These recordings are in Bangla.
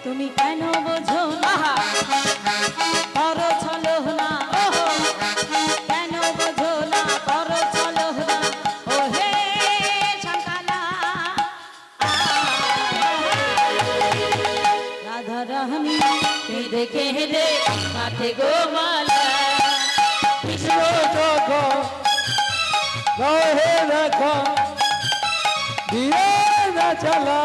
তুমি কেন বোঝো না করো চলো না কেন বোঝো না করো চলো না ও হে সকালা রাধা রানী কেঁদে কেঁদে মাথে গো মালা কৃষ্ণ যখন রহে রাখা দিয়ে না চলা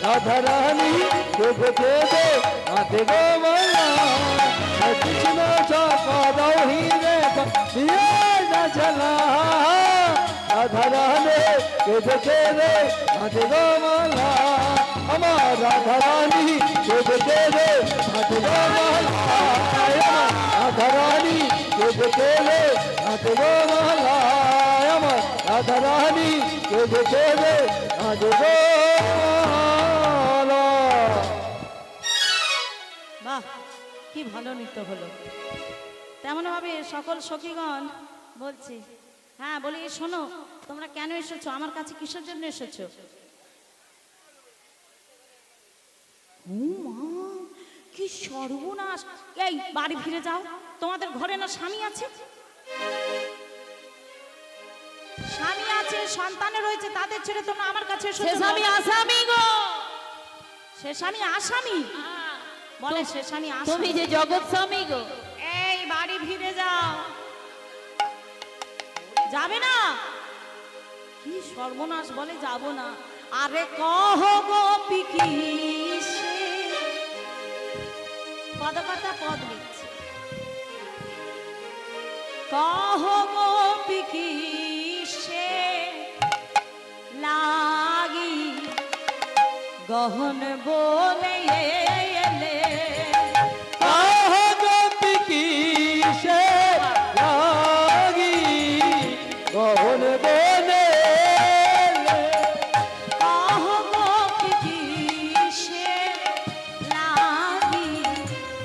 রাধা রানী দেবে দেবে হাতে গো মালা কৃষ্ণ যখন রহি রেখা দিয়ে না চলা রাধা রানী দেবে দেবে হাতে গো মালা আমার রাধা রানী দেবে দেবে হাতে গো মালা রাধা রানী কেঁদে কেঁদে হাতে গো মালা আমার রাধা রানী কেঁদে কেঁদে হাতে গো মালা। বাহ কি ভালো নৃত্য হলো। তেমন ভাবে সকল সখীগণ বলছি হ্যাঁ বলি শোনো তোমরা কেন এসেছো আমার কাছে কিসের জন্য এসেছো? কি সর্বনাশ! এই বাড়ি ফিরে যাও, তোমাদের ঘরে না স্বামী আছে? স্বামী আছে, সন্তান রয়েছে, তাদের ছেড়ে তোমরা আমার কাছে এসেছো। সে স্বামী আসামি গো। সে স্বামী আসামি বলে? সে স্বামী আসামি? তুমি যে জগৎ স্বামী গো। এই বাড়ি ফিরে যাও। যাবে না? কি সর্বনাশ বলে যাব না। আরে কহ গোপী কিসে পদকথা পদ লিখছে। কহ গোপী কিসে লাগি গহন বলে এলে আহ গোপী কিসে লাগি গহন বনে কহ গোপী কিসে লাগি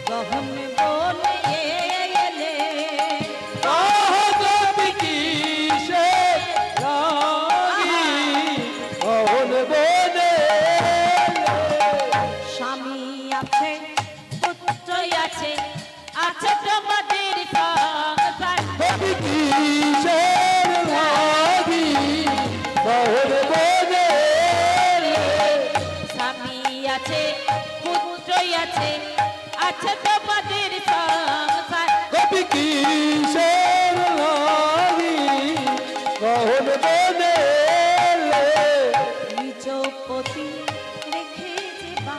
গহন বলে এলে আহ গোপী কিসে লাগি গহন বনে স্বামী আছে পুত্র আছে আছে তোমাদের সংসার গোপী কিসের লাগি গহন বনে স্বামী আছে পুত্র আছে আছে তোমাদের সংসার গোপী কিসের লাগি গহন বনে নিজ পতি রেখে যেবা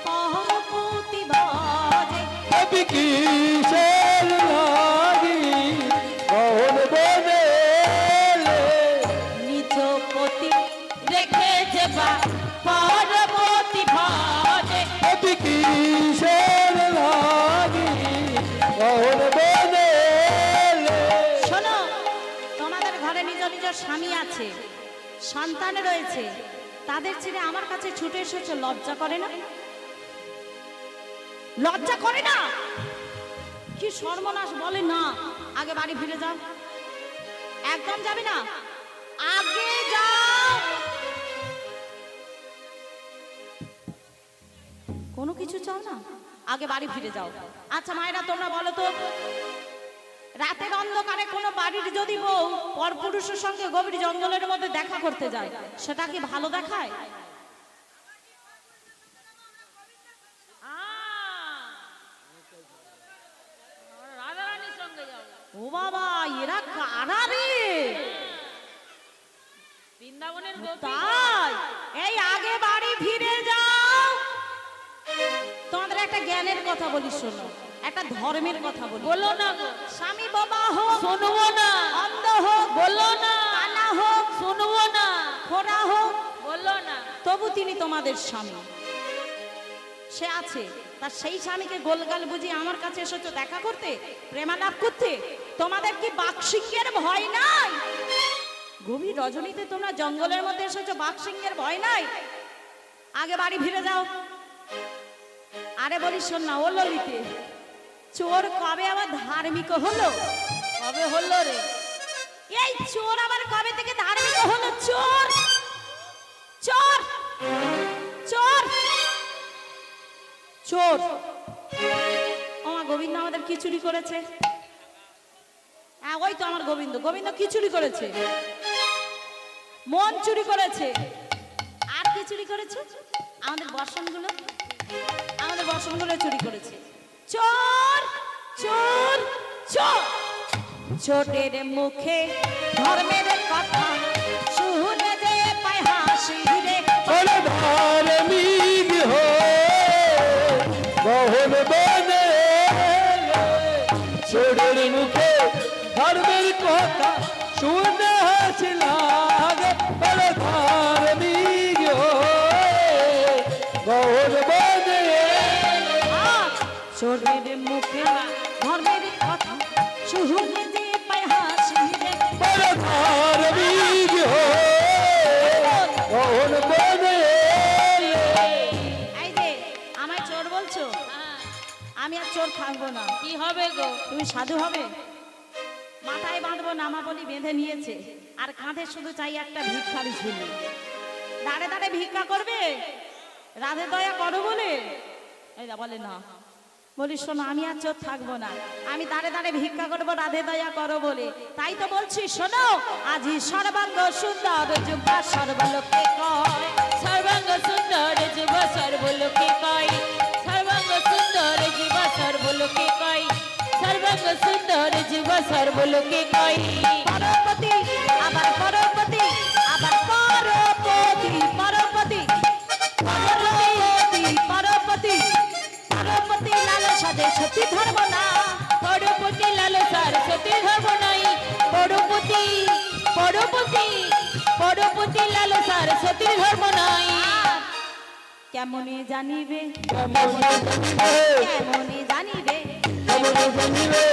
পরপতি ভজে গোপী কিসের লাগি গহন বনে নিজ পতি রেখে যেবা পরপতি ভজে গোপী কিসের লাগি গহন বনে শোনো তোমাদের ঘরে নিজ নিজ স্বামী আছে, সন্তান রয়েছে, তাদের ছেড়ে আমার কাছে ছুটে এসেছো, লজ্জা করে না? লজ্জা করে না? কি সর্বনাশ বলে না। আগে বাড়ি ফিরে যাও। একদম যাবে না, আগে যাও। কোনো কিছু চাও না, আগে বাড়ি ফিরে যাও। আচ্ছা মায়েরা তোমরা বলো তো, রাতের অন্ধকারে কোনো বাড়ির যদি বউ পরপুরুষের সঙ্গে গভীর জঙ্গলের মধ্যে দেখা করতে যায়, সেটা কি ভালো দেখায়? রাধারানীর সঙ্গে যাবো। ও বাবা, এরা কারা রে? বৃন্দাবনের গোপী। তাই এই আগে বাড়ি ফিরে যাও। তোমাদের একটা জ্ঞানের কথা বলি শোনো, একটা ধর্মের কথা বলি। বলো না গো। স্বামী বাবা হোক, শুনবো না। অন্ধ হোক, বলো না। কানা হোক, শুনবো না। খোড়া হোক, বলো না। তবু তিনি তোমাদের স্বামী। সে আছে, তার সেই স্বামীকে গোলগাল বুঝিয়ে আমার কাছে এসেছো দেখা করতে, প্রেমালাপ করতে। তোমাদের কি বাঘসিংহের ভয় নাই? গভীর রজনীতে তোমরা জঙ্গলের মধ্যে এসেছো, বাঘসিংহের ভয় নাই? আগে বাড়ি ফিরে যাও। আরে বলি শোন না, ও ললিতে, চোর কবে আবার ধার্মিক হলো? কবে হলো রে? এই চোর আবার কবে থেকে ধার্মিক হলো? চোর চোর চোর। ও মা, গোবিন্দ আমাদের কি চুরি করেছে? হ্যাঁ, ওই তো আমার গোবিন্দ। গোবিন্দ কি চুরি করেছে? মন চুরি করেছে। আর কি চুরি করেছে? আমাদের বর্ষণগুলো, আমাদের বর্ষণগুলো চুরি করেছে। চোর চোর চোর। ছোটের মুখে ধর্মের কথা শুনে যে পায় হাসি রে। বলে ধার্মিক হো বহুল বনে চোরের মুখে ধর্মের কথা শুনে হাসি লাগে। বলে ধার্মিক হো বহুল বনে চোরের মুখে ধর্মের কথা শুনে যে পায় হাসি রে। বলে ধার্মিক হো বহুল বনে এই যে আমায় চোর বলছো, হ্যাঁ, আমি আর চোর থাকবো না। কি হবে গো? তুমি সাধু হবে? মাথায় বাঁধবো নামাবলি বেঁধে নিয়েছে, আর কাঁধে শুধু চাই একটা ভিক্ষারি ঝুলি। দাঁড়ে দাঁড়ে ভিক্ষা করবে রাধে দয়া করো বলে। এরা বলে না। বলি শোনো, আমি আর চোর থাকবো না, আমি দাঁড়ে দাঁড়ে ভিক্ষা করবো রাধে দয়া করো বলে। তাই তো বলছি, শোনো, আজি সর্বাঙ্গ সুন্দর যুবা সর্বলোকে কয়। সর্বাঙ্গ সুন্দর যুব সর্বলোকে কয়। সর্বাঙ্গ সুন্দর যুব সর্বলোকে কয়। সর্বাঙ্গ সুন্দর যুব সর্বলোকে কয়। পরপতি আবার পরপতি আবার পরপতি পরপতি পরপতি পরপতি পরপতি লালসা যে সত্যি ধর্ম না। পরপতি লালসার সতী ধর্ম নাই। পরপতি পরপতি পরপতি লালসার সতী ধর্ম নাই। কেমনে জানিবে কেমনে জানিবে কেমনে জানিবে কেমনে জানিবে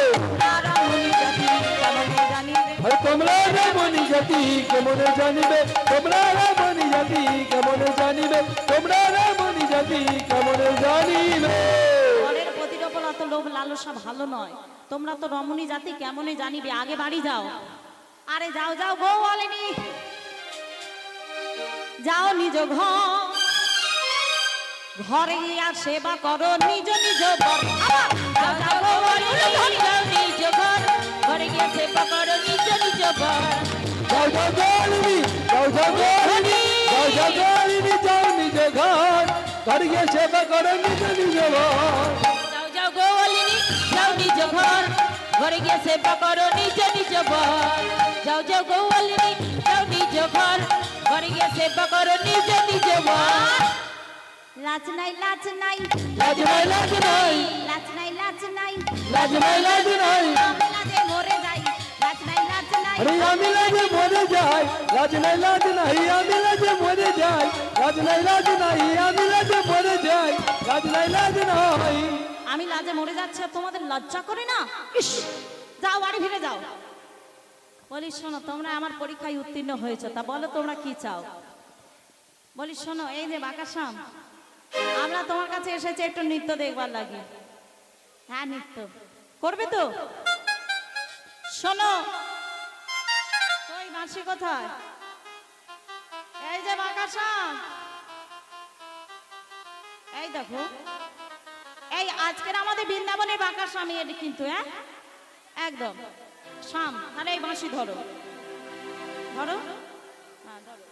তারা মনি জাতি কেমনে জানিবে। আর তোমরা রামনি জাতি কেমনে জানিবে। তোমরা রামনি জাতি কেমনে জানিবে। তোমরা রামনি জাতি কেমনে জানিবে। পরের পতির ওপর অত লোভ লালসা ভালো নয়। তোমরা তো রমণী জাতি কেমনে জানিবে। আগে বাড়ি যাও। আরে যাও যাও গো বলেনি, যাও নিজ ঘরে গিয়া সেবা করো নিজ নিজ বর। আবার যাও যাও গো বলেনি, যাও নিজ ঘর, ঘরে গিয়ে সেবা করো নিজ নিজ ঘর। যাও যাও গলিনি যাও যাও গলিনি যাও যাও গলিনি যাও নিজ ঘর ঘর গিয়ে সেবা করো নিজ নিজ ঘর। যাও যাও গোয়ালিনী যাও নিজ ঘর, ঘরে গিয়ে সেবা করো নিজ নিজ ঘর। যাও যাও গোয়ালিনী যাও নিজ ঘর, ঘরে গিয়ে সেবা করো নিজ নিজ ঘর। লাজ নাই লাজ নাই লাজ নাই লাজ নাই লাজ নাই লাজ নাই লাজ নাই লাজ নাই আমি লাজে মরে যাই। লাজ নাই লাজ নাই আরে আমি লাজে মরে যাই। লাজ নাই লাজ নাই আমি লাজে মরে যাই। লাজ নাই লাজ নাই আমি লাজে মরে যাই। লাজ নাই লাজ নাই আমি লাজে মরে যাচ্ছি আর তোমাদের লজ্জা করে না? ইস, যাও বাড়ি ফিরে যাও। বলি শোনো, তোমরা আমার পরীক্ষায় উত্তীর্ণ হয়েছে, তা বলো তোমরা কি চাও? বলি শোনো, এই যে বাকাশ্যাম, আমরা তোমার কাছে এসেছি একটু নৃত্য দেখবার লাগে। হ্যাঁ, নৃত্য করবে তো? শোনো, ওই মাসি কোথায়? এই যে বাকাশ্যাম, এই দেখো, এই আজকের আমাদের বৃন্দাবনে বাঁকা স্বামী এটি কিন্তু, হ্যাঁ একদম শাম। তাহলে এই বাঁশি ধরো ধরো, হ্যাঁ ধরো।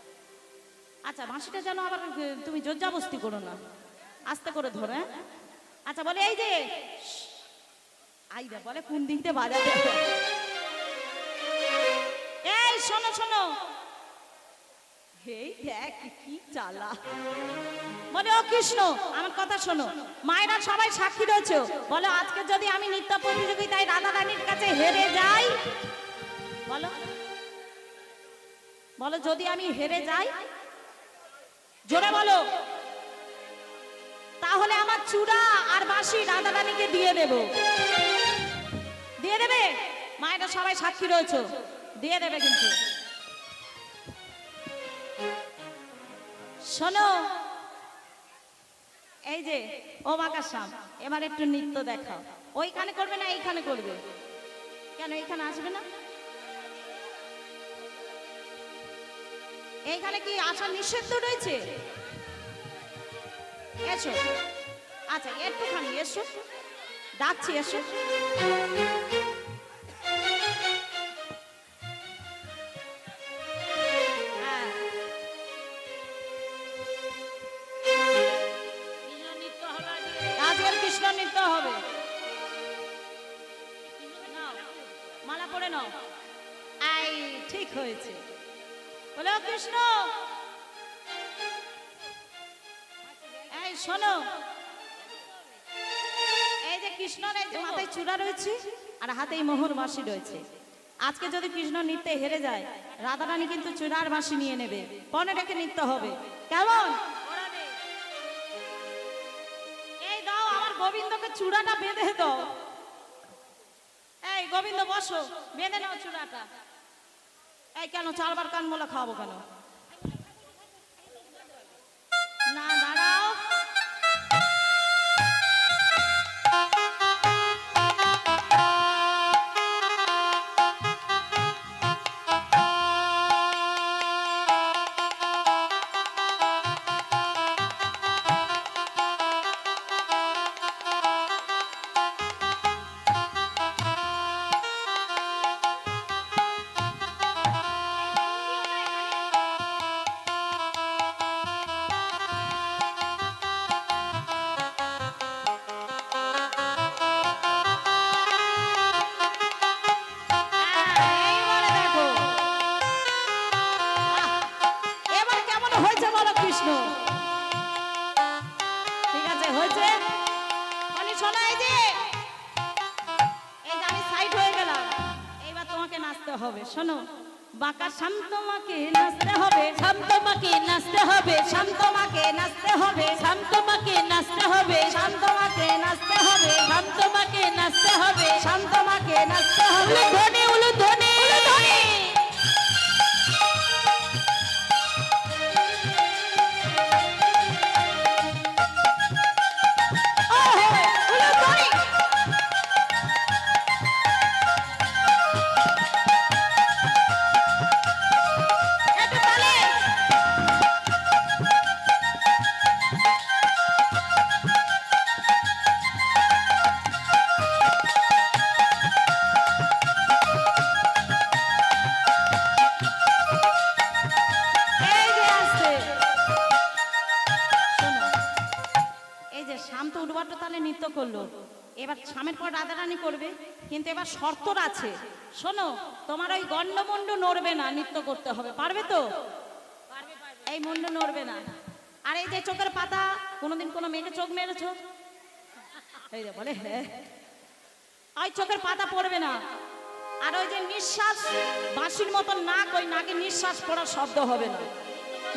আচ্ছা, বাঁশিটা যেন আবার তুমি জোরজাবস্তি করো না, আস্তে করে ধরো। হ্যাঁ, আচ্ছা বলে এই যে আইদা বলে কোন দিকতে বাজাতে হবে। এই শোনো শোনো, এই দেখ কি চালা। বলে ও কৃষ্ণ, আমার কথা শোনো, মায়েরা সবাই সাক্ষী রয়েছে। বলো আজকে যদি আমি নৃত্য প্রতিযোগিতায় রাধা রানীর কাছে হেরে যাই, বলো বলো যদি আমি হেরে যাই, জোরে বলো, তাহলে আমার চূড়া আর বাঁশি রাধা রানীকে দিয়ে দেব। দিয়ে দেবে? মায়েরা সবাই সাক্ষী রয়েছে, দিয়ে দেবে কিন্তু। শোনো, এই যে ও বাকাশ্যাম, এবার একটু নৃত্য দেখাও। ওইখানে করবে না এইখানে করবে? কেন এইখানে আসবে না? এইখানে কি আসা নিষিদ্ধ রয়েছে? এসো আচ্ছা একটুখানি এসো, ডাকছি এসো। হ্যাঁ, আজকের কৃষ্ণ নৃত্য হবে। নাও, মালা পরে নাও। আই ঠিক হয়েছে, বলো কৃষ্ণ। এই শোনো, এই যে কৃষ্ণর এই যে মাথায় চূড়া রয়েছে আর হাতে এই মোহর বাঁশি রয়েছে। আজকে যদি কৃষ্ণ নৃত্যে হেরে যায়, রাধারানী কিন্তু চূড়ার বাঁশি নিয়ে নেবে। মনে রেখে নৃত্য হবে, কেমন? এই দাও আমার গোবিন্দকে চূড়াটা বেঁধে দাও। এই গোবিন্দ বসো, বেঁধে নাও চূড়াটা। এই কেন চারবার কান মোলা খাওয়াবো কেন? না দাঁড়াও, এইবারে দেখো। এবার কেমন হয়েছে বলো কৃষ্ণ? ঠিক আছে হয়েছে। অনি শোনো, এই যে আমি সাইড হয়ে গেলাম, এইবার তোমাকে নাচতে হবে। শোনো, বাঁকা শান্তমাকে নাচতে হবে, শান্তমাকে নাচতে হবে, শান্তমাকে নাচতে হবে, শান্তমাকে নাচতে হবে, শান্তমাকে নাচতে হবে, শান্তমাকে নাচতে হবে। শান্তমাকে নাচতে হবে। উলুধ্বনি উলুধ্বনি উলুধ্বনি। ওহো, উলুধ্বনি। একটু তালে। এই যে আসছে। শোনো, এই যে শান্ত উদ্বাট্য তালে নৃত্য করলো, এবার স্বামীর পর রাধারানী করবে, কিন্তু এবার শর্ত আছে। শোনো, তোমার ওই গণ্ডমুণ্ড নড়বে না, নৃত্য করতে হবে। পারবে তো? এই মুন্ড নড়বে না। আর এই যে চোখের পাতা, কোনোদিন কোনো মেয়েকে চোখ মেরেছো? এই যে বলে হ্যাঁ, ওই চোখের পাতা পড়বে না। আর ওই যে নিঃশ্বাস বাঁশির মতন নাক, ওই নাকে নিঃশ্বাস পড়ার শব্দ হবে না,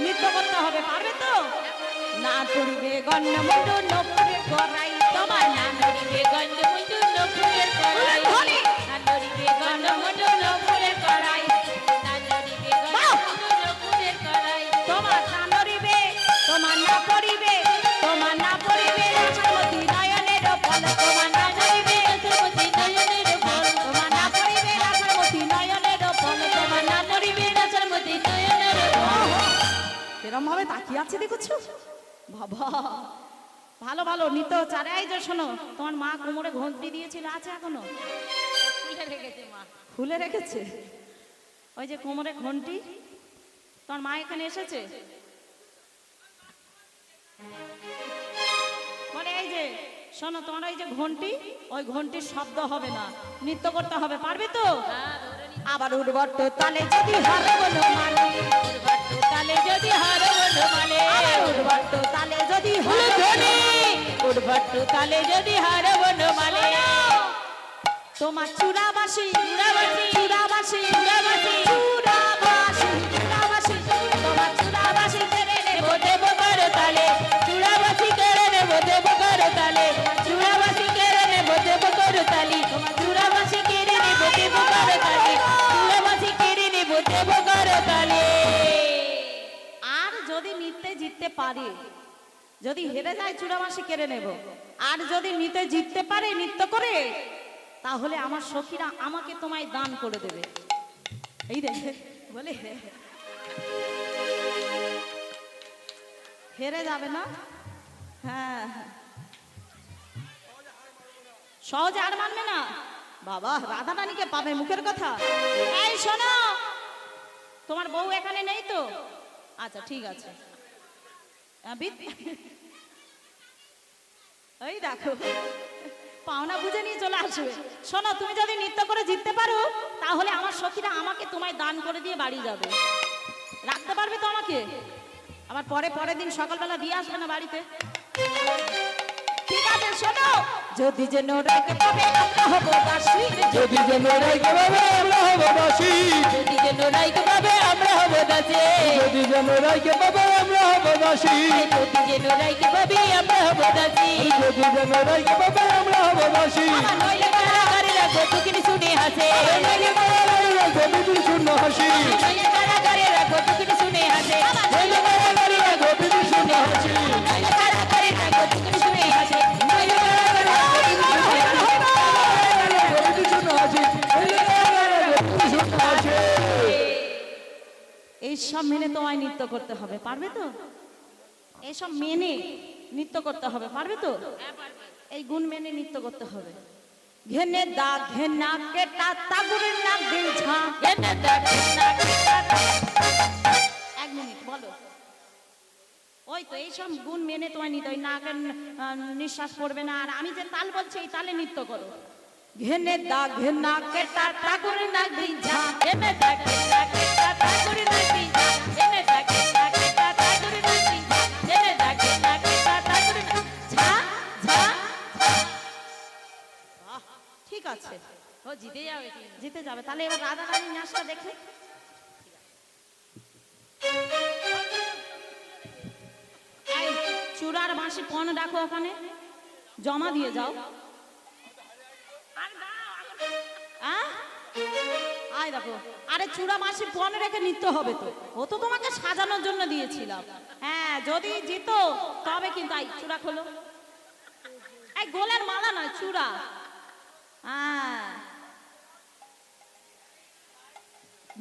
নৃত্য করতে হবে। পারবে তো? না করিবে গণ্ডমুণ্ড নপুরে গড়াই, তোমার না নড়িবে গণ্ডমুণ্ড নপুরের কড়াই, উলুধ্বনি। না নড়িবে গণ্ডমুণ্ড নপুরের কড়াই, না নড়িবে গণ্ডমুণ্ড নপুরের কড়াই। তোমার না নড়িবে, তোমার না পড়িবে, তোমার না পড়িবে রাসমতি নয়নের ফল, তোমার না নড়িবে রাসমতি নয়নের ফল, তোমার না পড়িবে রাসমতি নয়নের ফল, তোমার না নড়িবে রাসমতি নয়নের ফল। এরম ভাবে তাকিয়ে আছে দেখছো বাবা। ভালো ভালো নৃত্য হচ্ছে। আর এই যে শোনো, তোমার মা কোমরে ঘন্টি দিয়েছিল, আছে এখনো? খুলে রেখেছে মা। খুলে রেখেছে? ওই যে কোমরে ঘন্টি, তোমার মা এখানে এসেছে? বলে এই যে শোনো, তোমার ওই যে ঘন্টি, ওই ঘন্টির শব্দ হবে না, নৃত্য করতে হবে। পারবে তো? আবার উর্বর্ত তালে যদি হারে বলো মানে, উর্বর্ত তালে যদি হার বলো মানে, আবার উর্বর্ত তালে যদি উলুধ্বনি হারে, উর্বর্ত তালে যদি হার বলো মানে। তোমার চূড়াবাসী, চূড়াবাসী, চূড়াবাসী, চূড়াবাসী, চূড়াবাসী, চূড়াবাসী, তোমার চূড়াবাসী কেড়ে নেব, দেব করো তালে, চূড়াবাসী কেড়ে নেব দেব করো তালে, চূড়াবাসী কেড়ে নেব দেব করো তালি, চূড়াবাসী কেড়ে নেব দেব করো তালি, চূড়াবাসী কেড়ে নেব দেব করো তালে। আর যদি নিতে জিততে পারে, যদি হেরে যায় চূড়াবাসী কেড়ে নেব। আর যদি নিতে জিততে পারে নৃত্য করে, তাহলে আমার সখীরা আমাকে তোমায় দান করে দেবে। এই রে বলে হেরে যাবে না? হ্যাঁ, সহজে আর মানবে না বাবা, রাধা রানীকে পাবে মুখের কথা। এই শোনো, তোমার বউ এখানে নেই তো? আচ্ছা ঠিক আছে। এই দেখো, পাওনা বুঝে নিয়ে চলে আসবে। শোনো, তুমি যদি নৃত্য করে জিততে পারো তাহলে আমার সখীরা আমাকে তোমায় দান করে দিয়ে বাড়ি যাবে। রাখতে পারবে তো আমাকে? আবার পরের দিন সকালবেলা দিয়ে আসবে না বাড়িতে? ঠিক আছে শোনো, যদি যেন রাখতে পাবে আমরা হব দাসী, যদি যেন রাইকে পাবে আমরা হব দাসী, যদি যেন রাইকে পাবে আমরা হব দাসী, যদি যেন রাইকে পাবে আমরা হব দাসী, যদি যেন রাইকে পাবে আমরা হব দাসী, যদি যেন রাইকে পাবে আমরা হব দাসী। আমার নইলে কারাগারেরা কতকিনি শুনে হাসে, নইলে কারাগারেরা কতদিন শূন্য হাসি, নইলে কারাগারেরা কতকিনি শুনে হাসে, নইলে কারাগারেরা কতদিন শূন্য হাসি, নইলে কারাগারেরা কতকিনি শুনে হাসে, নইলে কতদিন শূন্য হাসি, নইলে কারাগারেরা কতদিন শূন্য হাসি। এইসব মেনে তোমায় নৃত্য করতে হবে, পারবে তো? এইসব মেনে নৃত্য করতে হবে, পারবে তো? এই গুণ মেনে নৃত্য করতে হবে। ঘেনে দা ঘেনা কেটা তাগুরের নাক দিল ঝা। এনে দেখে না এক মিনিট বলো। ওই তো এইসব গুণ মেনে তোমায় নিতে, ওই নাকের নিঃশ্বাস পড়বে না। আর আমি যে তাল বলছি এই তালে নৃত্য করো। ঘেনে দা ঘেনা কেটা তাগুরের নাক দিল ঝা। এনে দেখে না কেটা তাগুরি নাকি, এনে দেখে না কেটা তাগুরি নাকি, এনে দেখে না কেটা তাগুরি নাকি, ঝা ঝা। ঠিক আছে, ও জিতে যাবে কি? জিতে যাবে। তাহলে এবার রাধা রানীর নাচটা দেখে। এই চূড়ার বাঁশি পণ রাখো ওখানে, জমা দিয়ে যাও। আহ? আয় দেখো, আরে চূড়া বাঁশি পণ রেখে নিতে হবে তো। ও তো তোমাকে সাজানোর জন্য দিয়েছিলাম। হ্যাঁ, যদি জিতো তবে কিন্তু। এই চূড়া খোলো। এই গোলের মালা নয়, চূড়া। হ্যাঁ,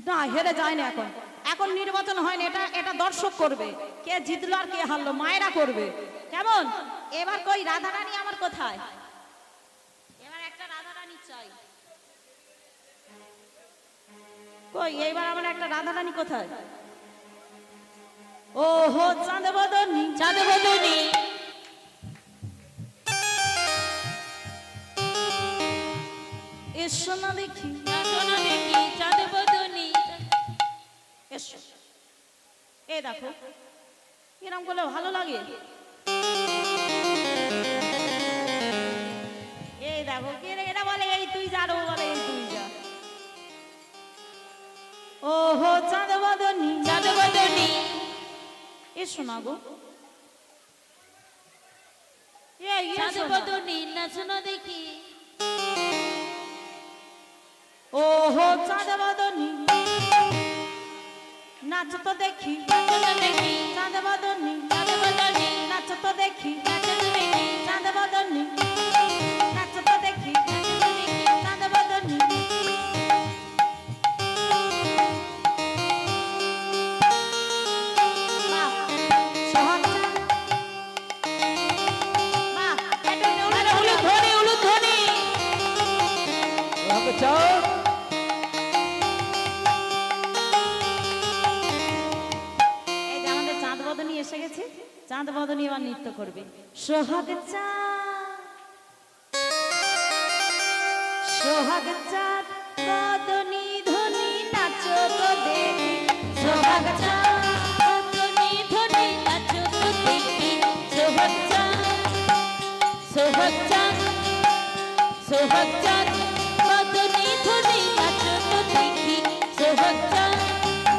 না হেরে যায় না এখন। এখন নির্বাচন হয়নি, এটা দর্শক করবে। কে জিতলো আর কে হারলো মায়েরা করবে। কেমন? এবার কই রাধা রানী আমার কোথায়? এবার একটা রাধা রানী চাই। কই এইবার আমার একটা রাধা রানী কোথায়? ওহো চাঁদ বদনী, চাঁদ বদনি, এসো না দেখি, সোনা দেখি চাঁদ বদনি। এসো। এ দেখো এরকম করলে ভালো লাগে। এই দেখো এরা বলে এই তুই যা, আর ও বলে এই তুই যা। ওহো চাঁদ বদনী, চাঁদ বদনি, এসো না গো। এই চাঁদ এসো না। বদনি না সোনা দেখি, ওহো চাঁদ বদনী, নাচ তো দেখি। সোনা দেখি, চাঁদ বদনী, চাঁদ বদনি, নাচ তো দেখি। নাচ দেখি, চাঁদ বদনী, নাচ তো দেখি। চাঁদ বদনী, বাহ, সোহাগ চাঁদ। বাহ, একটু নেউলে আরে ধরো। উলুধ্বনি উলুধ্বনি, আমাকে চাও এই যে আমাদের চাঁদ বদনী এসে গেছে। চাঁদ বদনী এবার নৃত্য করবে। সোহাগ চাঁদ, সোহাগ চাঁদ বদনী ধ্বনি নাচো তো দেখি। সোহাগ চাঁদ বদনি ধ্বনি নাচ তো দেখি, সোহাগ চাঁদ, সোহাগ চাঁদ, সোহাগ চাঁদ বদনি ধ্বনি নাচ তো দেখি, সোহাগ চাঁদ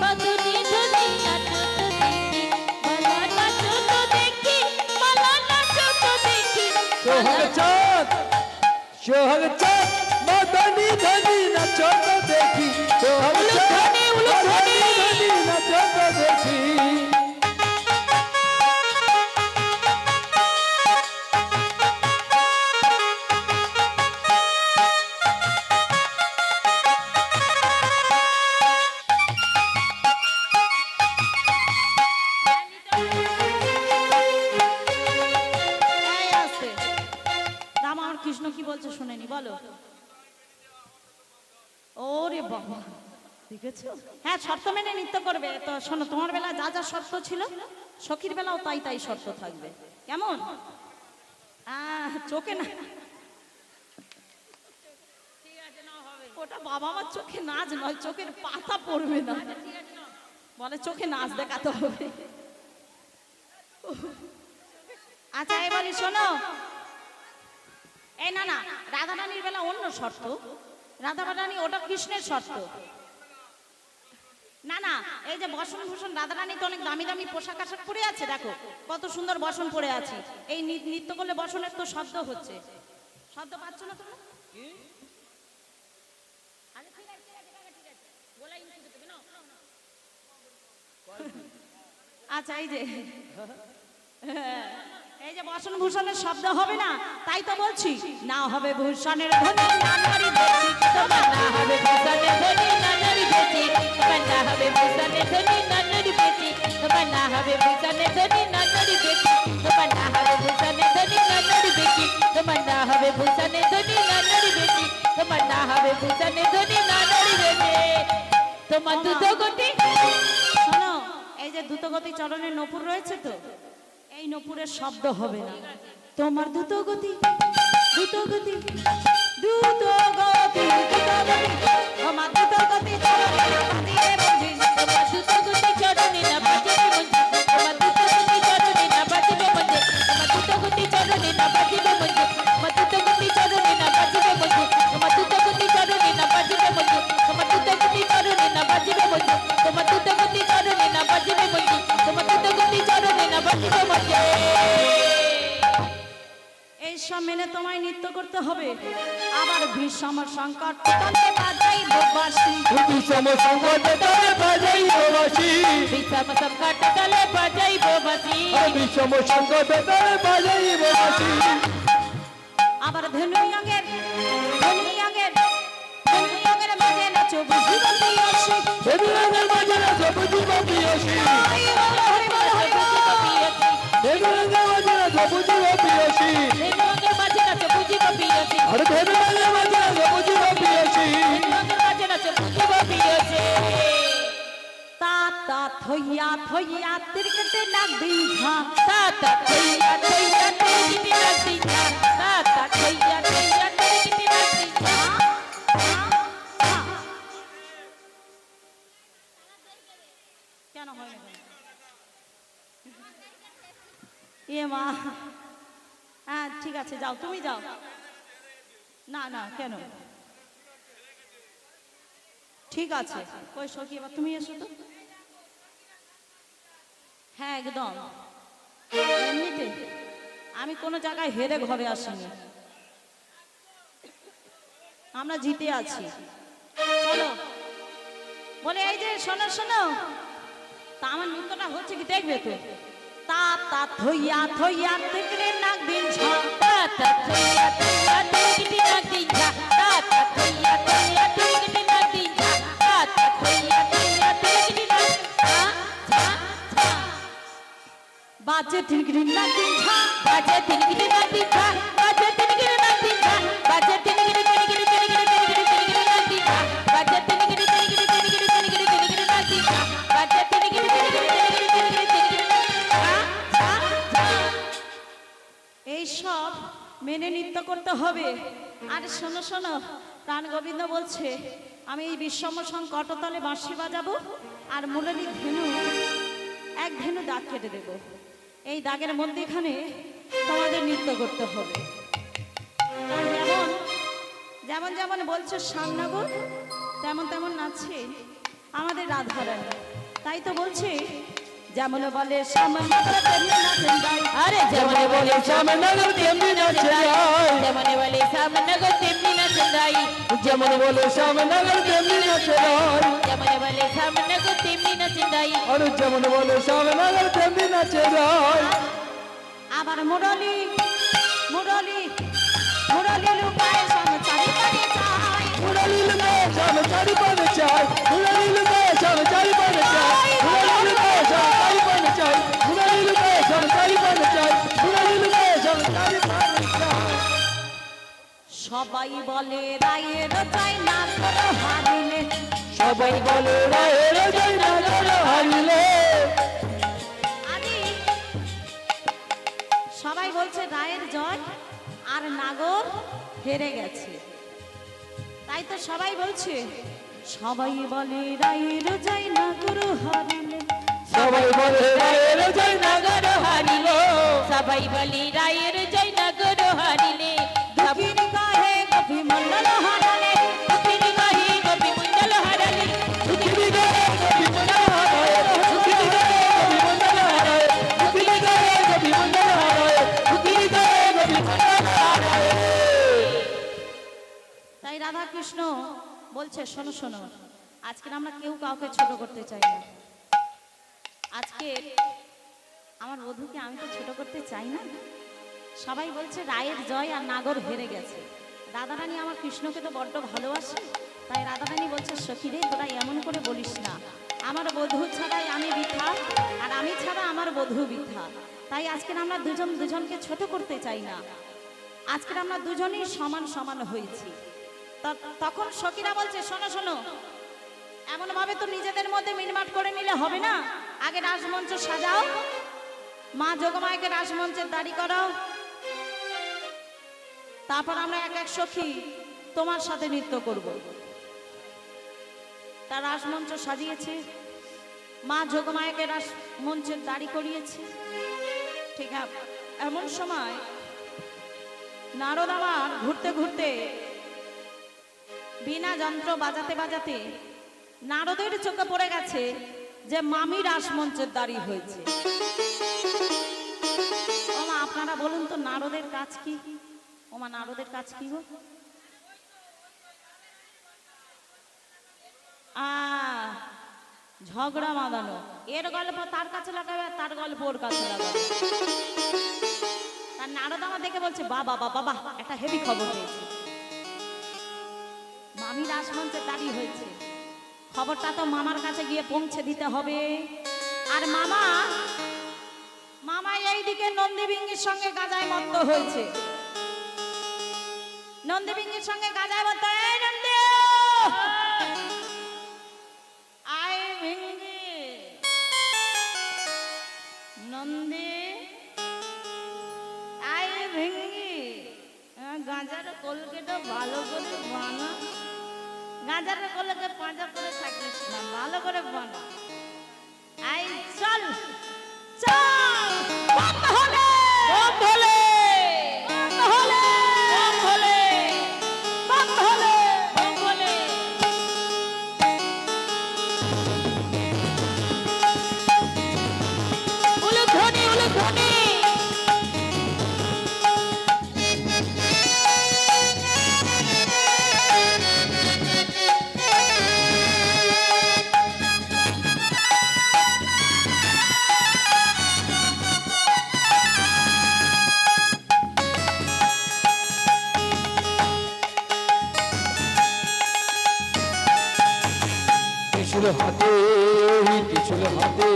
বদনি ধ্বনি নাচ তো দেখি, মালা নাচ তো দেখি, মালা নাচ তো দেখি, সোহাগ চাঁদ, সোহাগ চাঁদ মদনী ধনী নাচ তো দেখি, সোহাগ চাঁদ উলুধ্বনি, উলুধ্বনি। মদনী ধনী নাচ তো দেখি। এই আসতে। রাম আমার কৃষ্ণ কি বলছে শুনেনি। বলো। ওরে বাবা, দেখেছো? হ্যাঁ, শর্ত মেনে নৃত্য করবে। তো শোনো, তোমার বেলা যা যা শর্ত ছিল, সখীর বেলাও তাই তাই শর্ত থাকবে। কেমন? চোখে না, ওটা বাবা আমার চোখে নাচ নয়, চোখের পাতা পড়বে না, বলে চোখে নাচ দেখাতে হবে। আচ্ছা এবারে শোনো, এই না না, রাধা রানীর বেলা অন্য শর্ত। রাধা রানী ওটা কৃষ্ণের শর্ত। না না, এই যে বসন ভূষণ, রাধা রানী তো অনেক দামি দামি পোশাক আশাক পরে আছে, দেখো কত সুন্দর বসন পরে আছে। এই নৃত্য করলে বসনের তো শব্দ হচ্ছে, শব্দ পাচ্ছ না তোমরা? আচ্ছা এই যে এই যে বসন ভূষণের শব্দ হবে না, তাই তো বলছি, না হবে ভূষণের ধ্বনি না নারী বেশি, তোমার না হবে ভূষণের ধ্বনি না নারী বেশি, তোমার না হবে ভূষণের ধ্বনি না নারী বেশি, তোমার না হবে ভূষণের ধ্বনি না নারী বেশি, তোমার না হবে ভূষণের ধ্বনি না নারী বেশি, তোমার না হবে ভূষণের ধ্বনি না নারী বেশি, তোমার না হবে ভূষণের ধ্বনি না নারী বেশি। তোমার দ্রুতগতি, শোনো, এই যে দ্রুতগতি চরণের নপুর রয়েছে তো, এই নপুরের শব্দ হবে না। তোমার দ্রুতগতি দ্রুতগতি দ্রুতগতি দ্রুতগতি, তোমার দ্রুতগতি চরণের বাজিয়ে বুঝিস, তোমার দ্রুতগতি চরণে না বাজিবে মঞ্জে, তোমার দ্রুতগতি চরণে না বাজিবে মঞ্জে, তোমার দ্রুতগতি চরণে না বাজিবে মঞ্জে, তোমার দ্রুতগতি চরণে না বাজিবে মঞ্জে, তোমার দ্রুতগতি চরণে না বাজিবে মঞ্জে, তোমার দ্রুতগতি চরণে না বাজিবে মঞ্জে, তোমার দ্রুতগতি চরণে না বাজিবে মঞ্জে, তোমার দ্রুতগতি চরণে না বাজিবে মঞ্জে। এই সব মেনে তোমায় নৃত্য করতে হবে। আবার বিষম সংকট তলে বাজাইব বাঁশি, বিষম সংকট তলে বাজাইব বাঁশি, বিষম সংকট তলে বাজাইব বাঁশি, বিষম সংকট তলে বাজাইব বাঁশি। আবার ধনুয়াঙ্গের ধনুয়াঙ্গের ধনুয়াঙ্গের মাঝে নাচো বুঝিব পিয়াসী, ধনুয়াঙ্গের মাঝে নাচো বুঝিব পিয়াসী, হরি বল হরি বল হরি বল। ধনুয়াঙ্গের মাঝে নাচো বুঝিব পিয়াসী, ধনুয়াঙ্গের মাঝে নাচো বুঝিব পিয়াসী, আর ধনুয়াঙ্গের মাঝে নাচো বুঝিব পিয়াসী। ধনুয়াঙ্গের মাঝে নাচো বুঝিব পিয়াসী। তা তা থইয়া থইয়া তিরকতে নাক দিন ঝা, তাতা থইয়া থইয়া তিরকিটি নাচি ঝা, তাতা থইয়া থইয়া তিরকিটি নাচি ঝা। কেন হয় না? এ মা, হ্যাঁ ঠিক আছে, যাও তুমি যাও। না না, কেন? ঠিক আছে, কই সখী, এবার তুমি এসো তো। হ্যাঁ একদম, এমনিতে আমি কোনো জায়গায় হেরে ঘরে আসিনি, আমরা জিতে আছি। চলো বলে, এই যে শোনো শোনো, তা আমার নৃত্যটা হচ্ছে কি দেখবে তো? তা তা থইয়া থইয়া তিকড়ে নাক দিন ঝা, তাতা থইয়া থইয়া তিরকিটি নাচি ঝা, তাতা থইয়া থইয়া তিরকিটি নাচি ঝা, তাতা থইয়া থইয়া তিরকিটি নাচি ঝা, ঝা, ঝা। বাজে তিকড়ে নাক দিন ঝা, বাজে তিরকিটি নাচি ঝা, বাজে তিরকিটি নাচি ঝা, বাজে তিরকিটি তিরকিটি তিরকিটি তিরকিটি তিরকিটি নাচি ঝা, বাজে তিরকিটি তিরকিটি তিরকিটি তিরকিটি তিরকিটি নাচি ঝা, বাজে তিরকিটি তিরকিটি তিরকিটি তিরকিটি তিরকিটি ঝা, ঝা, ঝা। এইসব মেনে নৃত্য করতে হবে। আর শোনো শোনো, প্রাণ গোবিন্দ বলছে, আমি এই বিষম সংকটতলে বাঁশি বাজাবো, আর মুরলী ধেনু, এক ধেনু দাগ কেটে দেব। এই দাগের মধ্যেখানে তোমাদের নৃত্য করতে হবে। আর যেমন যেমন যেমন বলছো শ্যামনগর, তেমন তেমন নাচছে আমাদের রাধারানী। তাই তো বলছে, যেমন বলে শ্যামনগর তেমনি নাচেন গাই, আরে যেমন বলে শ্যামনগর তেমনি নাচে যায়, যেমন বলে শ্যামনগর তেমনি নাচে যাই, যেমন বলে শ্যামনগর তেমনি নাচে যায়, যেমন বলে শ্যামনগর তেমনি নাচে যাই। আর যেমন বলে শ্যামনগর তেমনি নাচে যায়। আবার মুরলী মুরলী মুরলী লুকায় সম চারিপাড়ে চাই, মুরলী লুকায় সম চারিপাড়ে চাই, মুরলী লুকায় সম চারিপাড়ে চাই, মুরলী লুকায় সম চারিপাড়ে চাই, মুরলী লুকায় সম চারিপাড়ে চাই, মুরলী লুকায় সম চারিপাড়ে চাই। সবাই বলে রায়ের জয় নাগর হারিলে, সবাই বলে রায়ের জয় নাগর হারিলে। আদি সবাই বলছে রায়ের জয় আর নাগর হেরে গেছে, তাই তো সবাই বলছে সবাই বলে রায়ের জয় নাগর হারিলে, সবাই বলে রায়ের জয় নাগর হারিলে। সবাই বলি রায়ের জয় নগর হারিলে, দুঃখিনী গাহে গোপী মণ্ডল হারালে, দুঃখিনী গাহি গোপী মণ্ডল হারালে, দুঃখিনী গায়ে গোপী মণ্ডল হারায়, দুঃখিনী গায়ে গোপী মণ্ডল হারায়, দুঃখিনী গায়ে গোপী মণ্ডল হারায়, দুঃখিনী গায়ে গোপী মণ্ডল হারায়। তাই রাধা কৃষ্ণ বলছে শোনো শোনো, আজকে আমরা কেউ কাউকে ছোট করতে চাই না। আজকে আমার বধূকে আমি তো ছোট করতে চাই না। সবাই বলছে রায়ের জয় আর নাগর হেরে গেছে। রাধারানী আমার কৃষ্ণকে তো বড্ড ভালোবাসে, তাই রাধারানী বলছে সখী রে তোরা এমন করে বলিস না, আমার বধূ ছাড়াই আমি বৃথা, আর আমি ছাড়া আমার বধূ বৃথা। তাই আজকে আমরা দুজন দুজনকে ছোট করতে চাই না, আজকে আমরা দুজনেই সমান সমান হয়েছি। তখন সখীরা বলছে শোনো শোনো, এমন ভাবে তো নিজেদের মধ্যে মিটমাট করে নিলে হবে না, আগে রাজমঞ্চ সাজাও, মা যোগমায়াকে রাজমঞ্চের দাঁড়ি করাও, তারপর আমরা এক এক সখী তোমার সাথে নৃত্য করব। তার রাজমঞ্চ সাজিয়েছে, মা যোগমায়াকে রাজমঞ্চের দাঁড়ি করিয়েছে। ঠিক আছে, এমন সময় নারদ আমার ঘুরতে ঘুরতে বিনা যন্ত্র বাজাতে বাজাতে নারদের চোখে পড়ে গেছে যে মামি রাসমঞ্চের দাঁড়ি হয়েছে। ওমা আপনারা বলুন তো নারদের কাজ কি? ওমা নারদের কাজ কি গো? ঝগড়া বাঁধানো, এর গল্প তার কাছে লাগাবে, তার গল্প ওর কাছে লাগাবে। তার নারদ আমার দেখে বলছে বাবা বাবা বাবা, একটা হেভি খবর পেয়েছি, মামি রাসমঞ্চের দাঁড়ি হয়েছে। খবরটা তো মামার কাছে গিয়ে পৌঁছে দিতে হবে। আর মামা মামা এইদিকে নন্দীবিঙ্গির সঙ্গে গাজায় মত্ত হয়েছে। নন্দীবিঙ্গির সঙ্গে গাজায় মত্ত, এই নন্দী আয় ভিঙ্গি, নন্দী আয় ভিঙ্গি, গাঁজার কলকেটা ভালো করে বানা, গাঁজার কলকে পাঁজা করে থাকিস না, ভালো করে বানা। আই চল চল, বন্ধ হলে বন্ধ হলে, বন্ধ হলে বন্ধ হলে, বন্ধ হলে। বন্ধ হলে। উলুধ্বনি, উলুধ্বনি। ত্রিশূল হাতে, ত্রিশূল হাতে,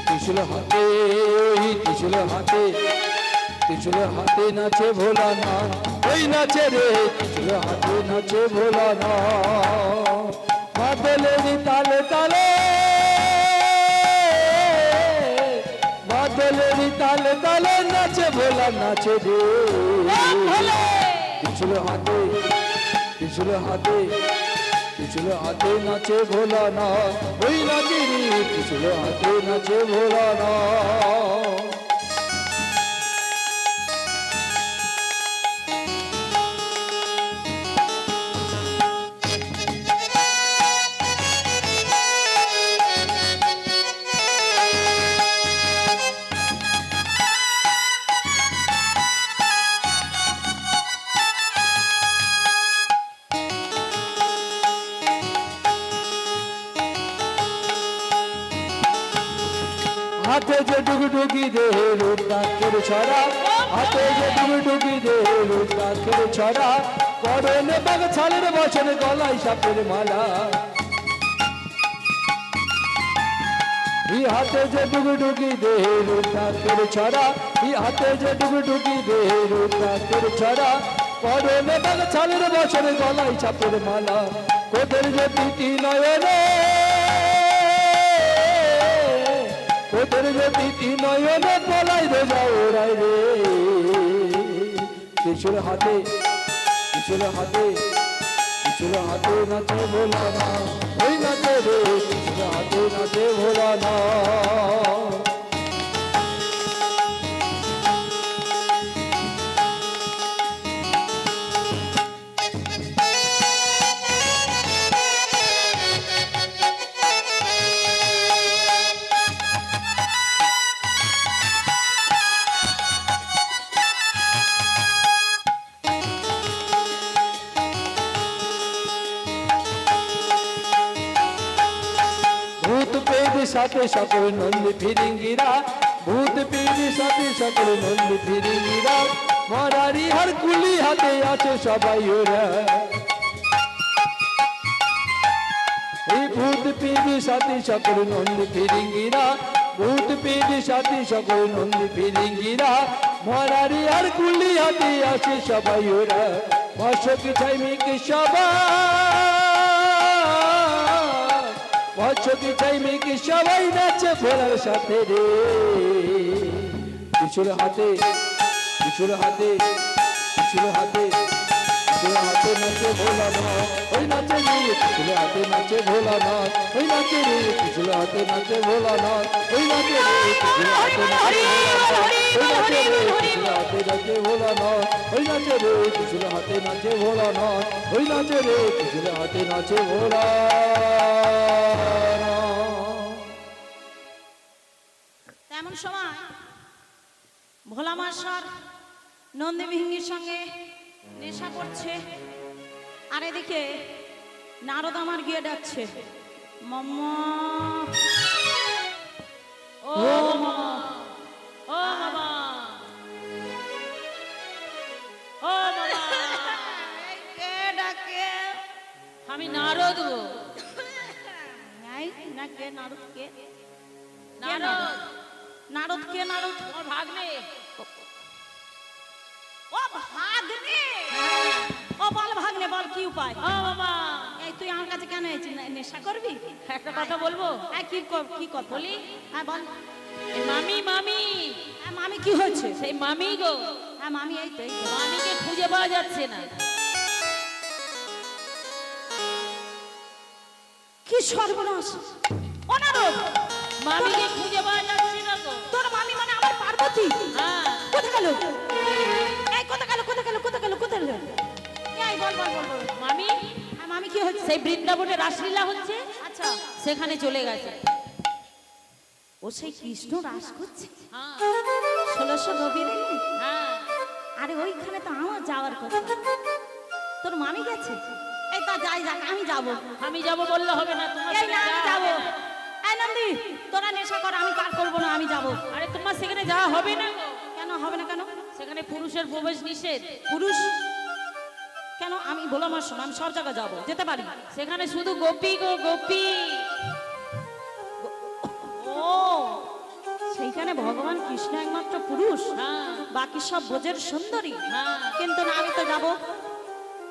ত্রিশূল হাতে, ত্রিশূল হাতে, ত্রিশূল হাতে নাচে ভোলানাথ, ওই নাচে রে ত্রিশূল হাতে নাচে ভোলানাথ। বাদলেরই তালে তালে, বাদলেরই তালে তালে নাচে ভোলা নাচে রে। ত্রিশূল হাতে, ত্রিশূল হাতে, ত্রিশূল হাতে নাচে ভোলানাথ, ওই নাচে রে ত্রিশূল হাতে নাচে ভোলানাথ। হাতে যে ডুগডুগি দেহে রুদ্রাক্ষের ছড়া, হাতে যে ডুগডুগি দেহে রুদ্রাক্ষের ছড়া, পরনে বাঘ ছালের বচন, গলায় সাপের মালা। ই হাতে যে ডুগডুগি দেহে রুদ্রাক্ষের ছড়া, ই হাতে যে ডুগডুগি দেহে রুদ্রাক্ষের ছড়া, পরনে বাগ ছালের বছরে গলায় চাপের মালা কোদের যে দুটি নয়নে কোদের যে দুটি নয়নে পলাই রে যাও রাই রে ত্রিশূল হাতে ত্রিশূল হাতে ত্রিশূল হাতে নাচে ভোলা না ওই নাচে রে ত্রিশূল হাতে নাচে ভোলা না ভূত পেদ সাথে সকল নন্দী ফিরিঙ্গিরা ভূত পেদ সাথে সকল নন্দী ফিরিঙ্গিরা মরারি হার কুলি হাতে আছে সবাই ওরা এই ভূত পেদ সাথে সকল নন্দী ফিরিঙ্গিরা ভূত পেদ সাথে সকল নন্দী ফিরিঙ্গিরা মরারি হার কুলি হাতে আছে সবাই ওরা বর্ষক ছাইমিকে সবাই বছরটি টাইমে কি সবাই নাচে ভোলার সাথে রে ত্রিশূল হাতে ত্রিশূল হাতে ত্রিশূল হাতে ত্রিশূল হাতে নাচে ভোলা না ওই নাচে রে ত্রিশূল হাতে নাচে ভোলা না ওই নাচে রে ত্রিশূল হাতে নাচে ভোলা না ওই নাচে রে ত্রিশূল হাতে নাচে ভোলা না ওই নাচে রে ত্রিশূল হাতে নাচে ভোলা না ওই নাচে রে ত্রিশূল হাতে নাচে ভোলা না তেমন সময় ভোলা মাস্টার নন্দী ভিঙ্গির সঙ্গে নেশা করছে আর এদিকে নারদ আমার গিয়ে ডাকছে মাম্মা ও মামা ও মামা ও মামা কে ডাকে আমি নারদ গো নাই না কে নারদ কে নারদ নারদ কে নারদ আমার ভাগ্নে ও ভাগ্নে ও বল ভাগ্নে বল কি উপায় ও মামা এই তুই আমার কাছে কেন এসেছিস নেশা করবি একটা কথা বলবো কি কথা বলি? হ্যাঁ বল এই মামি মামি হ্যাঁ মামি কি হয়েছে সেই মামি গো হ্যাঁ মামি এই তো মামিকে খুঁজে পাওয়া যাচ্ছে না কি সর্বনাশ অনারদ মামিকে খুঁজে পাওয়া যাচ্ছে না গো তোর মামি মানে আমার পার্বতী হ্যাঁ কোথায় গেল এই কোথায় গেল কোথায় গেল কোথায় গেল কোথায় গেল এই বল বল বল বল মামি হ্যাঁ মামি কি হয়েছে সেই বৃন্দাবনে রাসলীলা হচ্ছে আচ্ছা সেখানে চলে গেছে ও সেই কৃষ্ণ রাস করছে হ্যাঁ 1600 নবীন হ্যাঁ আরে ওইখানে তো আমার যাওয়ার কথা তোর মামি গেছে এই তা যাই যাক আমি যাব আমি যাব বললে হবে না তোমার এই না আমি সেখানে যাব যাওয়া হবে না। এই নন্দী তোরা নেশা কর আমি কার করব না আমি যাব আরে তোমার সেখানে যাওয়া হবে না গো কেন হবে না কেন সেখানে পুরুষের প্রবেশ নিষেধ পুরুষ কেন আমি বললাম আমার শোন আমি সব জায়গায় যাব যেতে পারি সেখানে শুধু গোপী গো গোপী ও সেইখানে ভগবান কৃষ্ণ একমাত্র পুরুষ হ্যাঁ বাকি সব বোঝের সুন্দরী হ্যাঁ কিন্তু না আমি তো যাব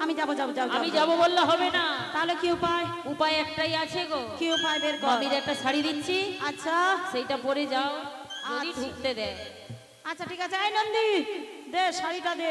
আমি যাব যাব যাব আমি যাব বললে হবে না তাহলে কি উপায় উপায় একটাই আছে গো কি উপায় বের কর মামির একটা শাড়ি দিচ্ছি আচ্ছা সেইটা পরে যাও যদি আচ্ছা। ঢুকতে দেয় আচ্ছা ঠিক আছে এই নন্দী দে শাড়িটা দে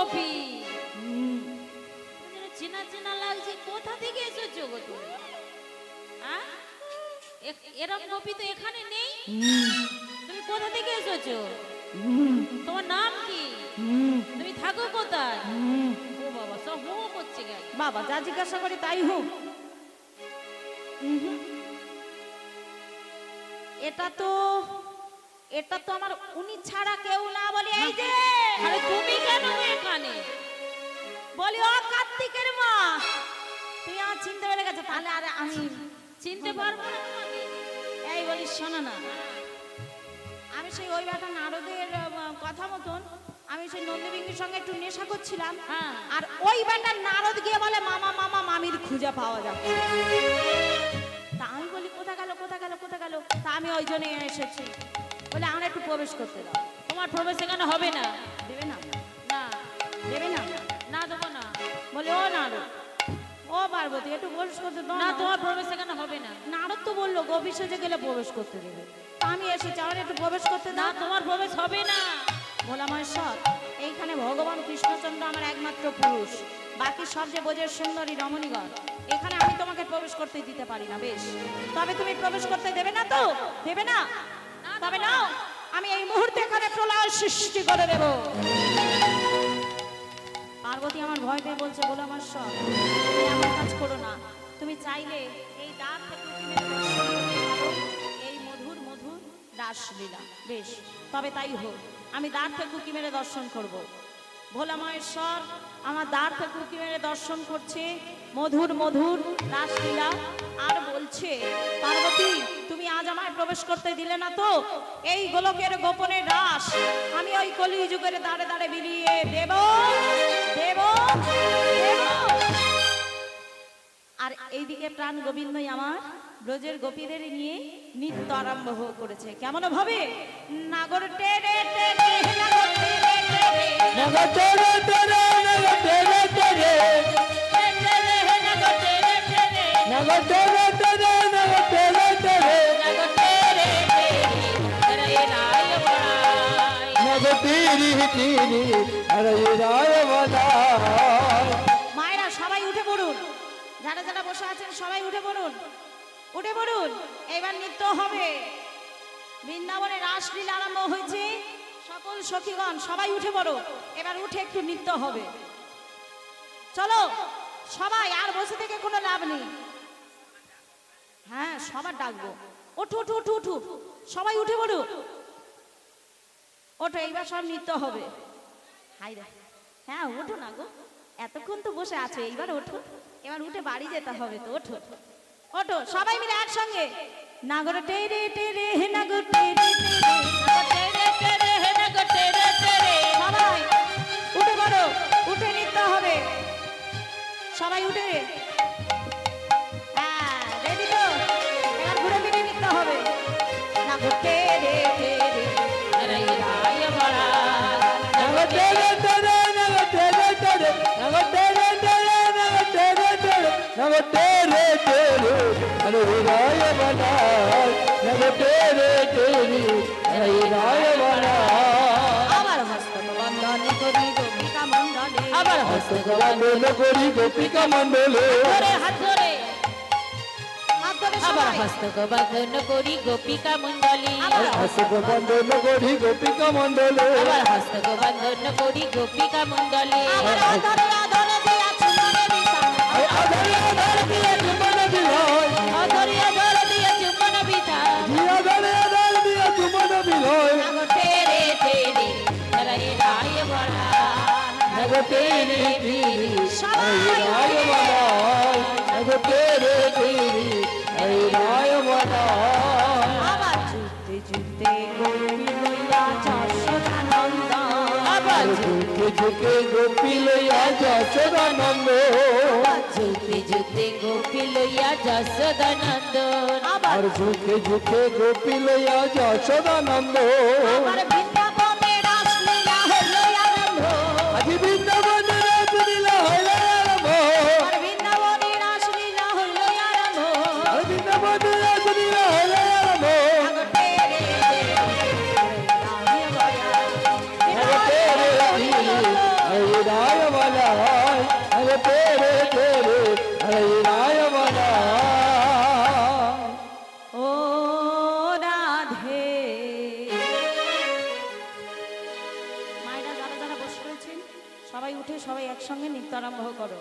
গোপী যেন চেনা চেনা লাগছে, কোথা থেকে এসেছো গো তুমি? হ্যাঁ, এরকম গোপী তো এখানে নেই। তুমি কোথা থেকে এসেছো? তোমার নাম কি? তুমি থাকো কোথায়? ও বাবা, সব হো হো করছে কেন? বাবা যা জিজ্ঞাসা করি তাই হোক। এটা তো আমার উনি ছাড়া কেউ না, বলি এই যে আরে তুমি কেন এখানে? বলি ও কার্তিকের মা, তুই আমার চিনতে পেরে গেছে? তাহলে আরে আমি চিনতে পারবো না তোমাকে? এই বলি শোনো না, আমি সেই ওই বেটা নারদের কথা মতন আমি সেই নন্দীবিঙ্গির সঙ্গে একটু নেশা করছিলাম। হ্যাঁ। আর ওই বেটা নারদ গিয়ে বলে মামা মামা মামির খুঁজে পাওয়া যাবে। তা আমি বলি কোথা গেল কোথা গেল কোথা গেল, তা আমি ওই জন্যই এসেছি, বলে আমার একটু প্রবেশ করতে দাও। তোমার প্রবেশ এখানে হবে না। দেবে না? না, দেবে না? না দেবো না। বলে ও নারদ, ও পার্বতী একটু প্রবেশ করতে দাও না, না। তোমার প্রবেশ এখানে হবে না। নারদ তো বললো গোপী সেজে গেলে প্রবেশ করতে দেবে, তা আমি এসেছি, আমার একটু প্রবেশ করতে না, দাও। তোমার প্রবেশ হবে না। ভোলা মহেশ্বর, এইখানে ভগবান কৃষ্ণচন্দ্র আমার একমাত্র পুরুষ, বাকি সব যে বোঝের সুন্দরী রমণীগণ, এখানে আমি তোমাকে প্রবেশ করতে দিতে পারি না। বেশ, তবে তুমি প্রবেশ করতে দেবে না তো? দেবে না? তবে নাও, আমি এই মুহূর্তে এখানে প্রলয় সৃষ্টি করে দেব। পার্বতী আমার ভয় পেয়ে বলছে ভোলা মহেশ্বর, তুমি এমন কাজ করো না, তুমি চাইলে এই দ্বার থেকে উঁকি মেরে দর্শন করতে পারো এই মধুর মধুর রাসলীলা। বেশ, তবে তাই হোক, আমি দ্বার থেকে উঁকি মেরে দর্শন করব। ভোলা মহেশ্বর আমার দ্বার থেকে উঁকি মেরে দর্শন করছে মধুর মধুর রাসলীলা, আর বলছে পার্বতী তুমি আজ আমায় প্রবেশ করতে দিলে না তো? এই গোলকের গোপনে রাস আমি ওই কলিযুগের দাঁড়ে দাঁড়ে বিলিয়ে দেব দেব দেব। আর এইদিকে প্রাণ গোবিন্দই আমার ব্রজের গোপীদের নিয়ে নৃত্য আরম্ভ করেছে। কেমন ভাবে? নাগর টেরে টেরে নাগর টেরে টেরে নগর টেরে টেরে নগর টেরে টেরে নাগর টেরে টেরে, নগর টেরে টেরে নগর টেরে টেরে নাগর টেরে টেরে, রে রায় বড়াই। নগর টিরি টিরি আরে রায় বলায়। মায়েরা সবাই উঠে পড়ুন, যারা যারা বসে আছেন সবাই উঠে পড়ুন, উঠে পড়ুন, এবার নৃত্য হবে। বৃন্দাবনে রাসলীলা আরম্ভ হয়েছে, সকল সখীগণ সবাই উঠে পড়ো, এবার উঠে একটু নৃত্য হবে। চলো সবাই, আর বসে থেকে কোনো লাভ নেই। হ্যাঁ সবার ডাকবো, ওঠো ওঠো ওঠো ওঠো, সবাই উঠে পড়ো, ওঠো, এইবার সব নৃত্য হবে। হাই রে, হ্যাঁ ওঠো না গো, এতক্ষণ তো বসে আছো, এইবার ওঠো, এবার উঠে বাড়ি যেতে হবে তো, ওঠো ওঠো সবাই মিলে একসঙ্গে। নাগর টেরে টেরে নাগর টেরে টেরে, নাগর টেরে টেরে, সবাই উঠে পড়ো, উঠে নৃত্য হবে, সবাই উঠে। হ্যাঁ রেডি তো? এবার ঘুরে ফিরে নৃত্য হবে। নাগর টেরে টেরে রে রায় বড়াই। নগর টেরে টেরে নগর টেরে টেরে নগর টেরে টেরে নগর টেরে টেরে নগর টেরে টেরে আরে রায় বলায়। নগর টেরে টেরে আরে রায় বলায়। আবার হস্তক বন্ধন করি গোপিকা মণ্ডলে, আবার হস্তকবন্ধন করি গোপিকা মণ্ডলে। ধরে হাত ধরে, হাত ধরে আবার সবাই। হস্তক বন্ধন করি গোপিকা মণ্ডলী, আবার হস্তকবন্ধন করি গোপিকা মণ্ডলে। আবার হস্তক বন্ধন করি গোপিকা মণ্ডলী। আবার আধরে আধরে দিয়া চুমনে দিতাম, আধারে আধার দিয়ে চুম্বন বিলয়। অধরে অধরে দিয়ে চুম্বন বিধান। আধারে আধার দিয়ে চুম্বন বিলয়। নাগর টেরে টেরে রে রায় বড়াই। নগর টেরে টেরে আরে রায় বলায়। নগর টেরে টেরে আরে রায় বলায়। আবার যুদ্ধে যুদ্ধে গোপী লইয়া যশোদানন্দন, আবার ঝুঁকে ঝুঁকে গোপী লইয়া যশোদানন্দ। যুদ্ধে যুদ্ধে গোপী লইয়া যশোদানন্দন। আবার আর ঝুঁকে ঝুঁকে গোপী লইয়া যশোদানন্দ। আবার বৃন্দাবনে রাসলীলা হইল আরম্ভ, আজি বৃন্দাবনে রাসলীলা হইল আরম্ভ। আর বৃন্দাবনে রাসলীলা হইল আরম্ভ। আর বৃন্দাবনে রাসলীলা হইল আরম্ভ। নাগর টেরে টেরে রায় বড়াই। নগর টেরে টেরে আরে বলাই আরে তেরে তেরে আরে রায় বলাই ও রাধে। মায়েরা যারা যারা বসে রয়েছেন সবাই উঠে সবাই একসঙ্গে নৃত্য আরম্ভ করো।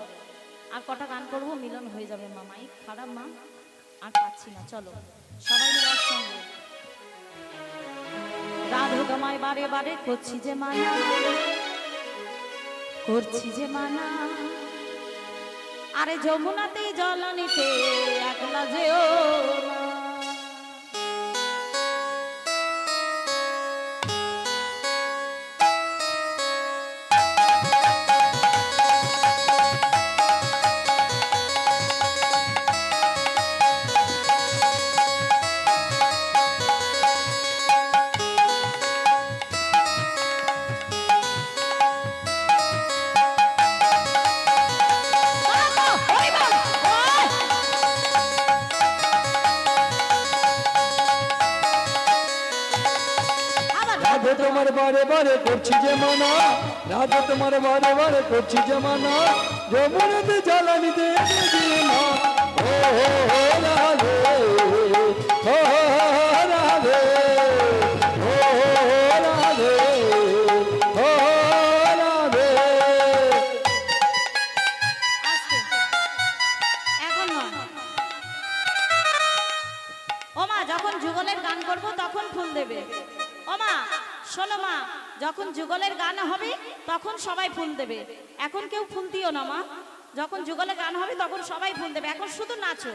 আর কটা গান করবো মিলন হয়ে যাবে মা। মাইক খারাপ মা, আর পাচ্ছি না, চলো সবাই মিলে একসঙ্গে। রাধে তোমায় বারে বারে করছি যে মানা, করছি যে মানা, আরে যমুনাতে জল নিতে একলা যেও না। রাধে তোমার বারে বারে করছি যে মানা, রাধে তোমার বারে বারে করছি যে মানা, যমুনাতে জ্বালানি দে না। ও রাধে, ও রাধে, ও রাধে, ও রাধে। আস্তে, এখন নয়। ও মা, যখন যুগলের গান করব তখন ফুল দেবে। ও মা শোনো মা, যখন যুগলের গান হবে তখন সবাই ফুল দেবে। এখন কেউ ফুল দিও না মা, যখন যুগলের গান হবে তখন সবাই ফুল দেবে। এখন শুধু নাচো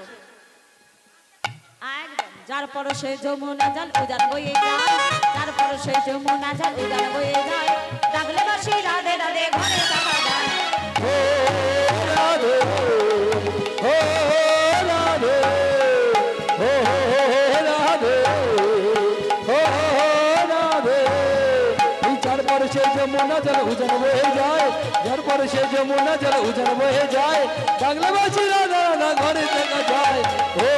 একদম। যার পরশে যমুনা জল উজান বয়ে যায়, যার পরশে যমুনা জল উজান বয়ে যায়, ডাকলে বাসি রাধে রাধে ঘরে থাকা যায়। ও রাধে, ও রাধে, ও রাধে, ও রাধে। এই যার পরে সে যমুনা জল উজান বয়ে যায়, যার পরে সে যমুনা জল উজান বয়ে যায়, ডাকলে বাসি রাধা রাধা ঘরে দেখা যায়। ও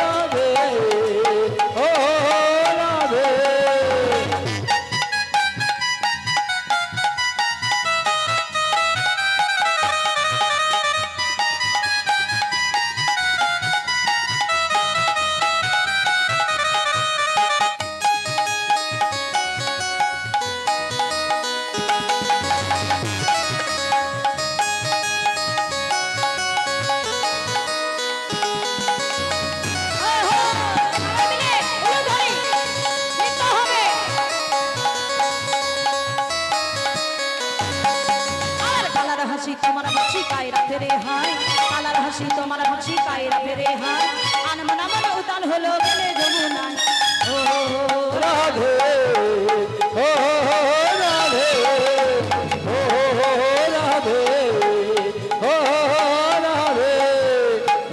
রাধে, ও রাধে। হাসি তোমার হাসি কায়রা ফেরে হায়, কালার হাসি তোমার হাসি কায়রা ফেরে হায়, আনমনা মন উতাল হলো গেলে যমুনায়। ও রাধে, ও রাধে, ও রাধে, ও রাধে।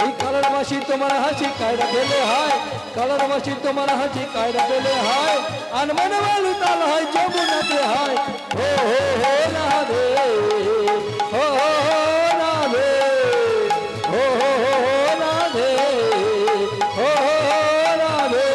এই কালার মাসি তোমার হাসি কায়রা ফেলে হয়, কালার মাসি তোমার হাসি কায়রা ফেলে হয়, আনমন বালু তাল হয় যমুনাতে হয়। ও রাধে, ও রাধে, ও রাধে, ও রাধে।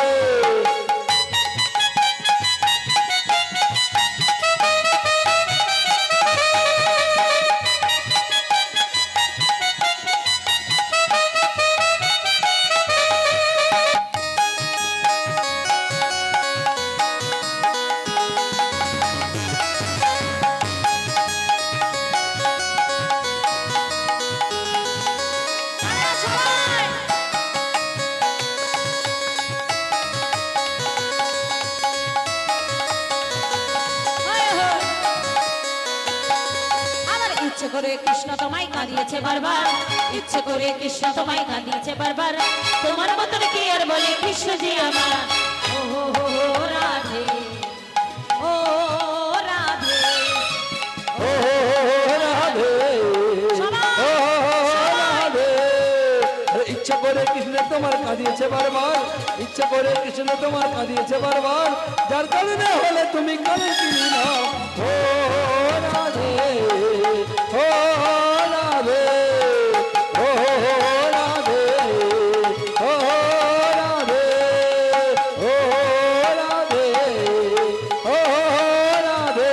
ইচ্ছে করে কৃষ্ণ তোমায় কাঁদিয়েছে বারবার, ইচ্ছে করে কৃষ্ণ তোমায় কাঁদিয়েছে বারবার, তোমার মতন কি আর বলে কৃষ্ণ জি আমার। ও রাধে, ও রাধে, ও রাধে, ও রাধে। ইচ্ছা করে কৃষ্ণ তোমার কাঁদিয়েছে বারবার, ইচ্ছা করে কৃষ্ণ তোমার কাঁদিয়েছে বারবার, যার কারণে হলে তুমি কলঙ্কিনী নাও। ও রাধে, ও রাধে, ও রাধে, ও রাধে, ও রাধে, ও রাধে।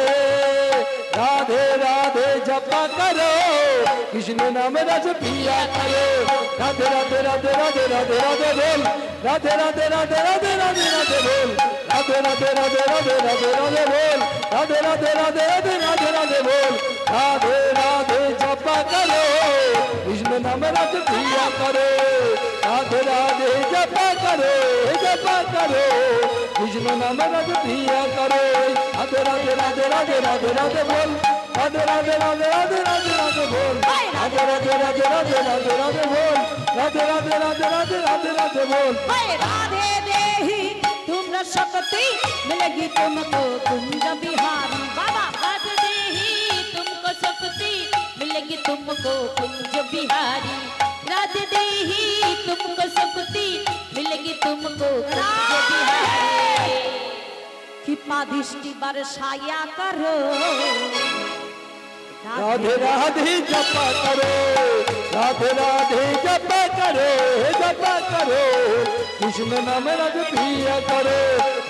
রাধে রাধে জপা करो कृष्ण नाम रस पिया करो राधे राधे राधे राधे राधे राधे बोल राधे राधे राधे राधे राधे राधे बोल राधे राधे राधे राधे राधे राधे बोल राधे राधे राधे राधे राधे राधे बोल राधे राधे जपा करो कृष्ण नाम रस पिया करो राधे राधे जपा करो कृष्ण नाम रस पिया करो राधे राधे राधे राधे राधे राधे बोल राधे राधे राधे राधे राधे राधे बोल राधे राधे राधे राधे राधे राधे बोल राधे राधे राधे राधे राधे राधे बोल हाय राधे देही तुम शक्ति मिलेगी तुमको कुंज बिहारी बाबा राधे देही तुमको शक्ति मिलेगी तुमको कुंज बिहारी राधे देही तुमको शक्ति मिलेगी तुमको कुंज बिहारी कृपा दृष्टि बरसाया करो राधे राधे जपा करो राधे राधे जपा करो कृष्ण नाम रस पिया करो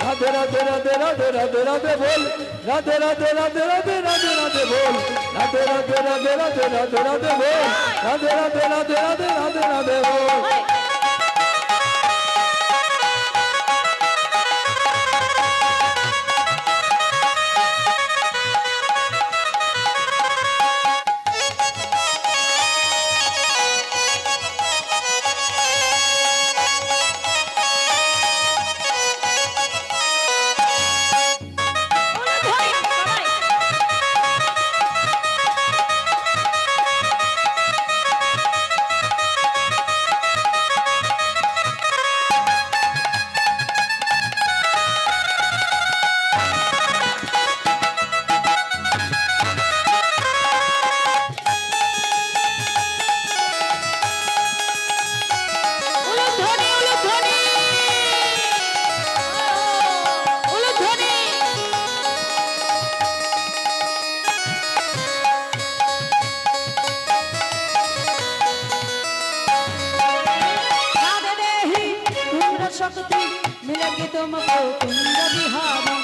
राधे राधे राधे राधे राधे राधे बोल राधे राधे राधे राधे राधे राधे बोल राधे राधे राधे राधे राधे राधे बोल राधे राधे राधे राधे राधे राधे बोल शक्ति मिलेगी तुमको कुंज बिहारी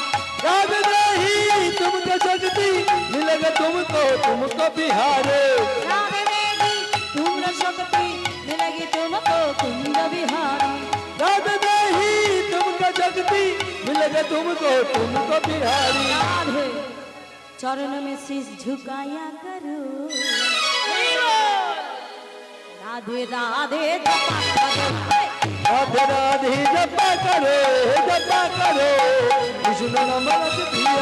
राधे देही तुमको शक्ति मिलेगा तुमको बिहारे राधे देही तुम शक्ति मिलेगी तुमको कुंज बिहारी राधे देही तुमको शक्ति मिलेगा तुमको बिहारी राधे चरण में शीश झुकाया करो राधे राधे जपा करो राधे राधे जपा करो कृष्ण नाम रस पिया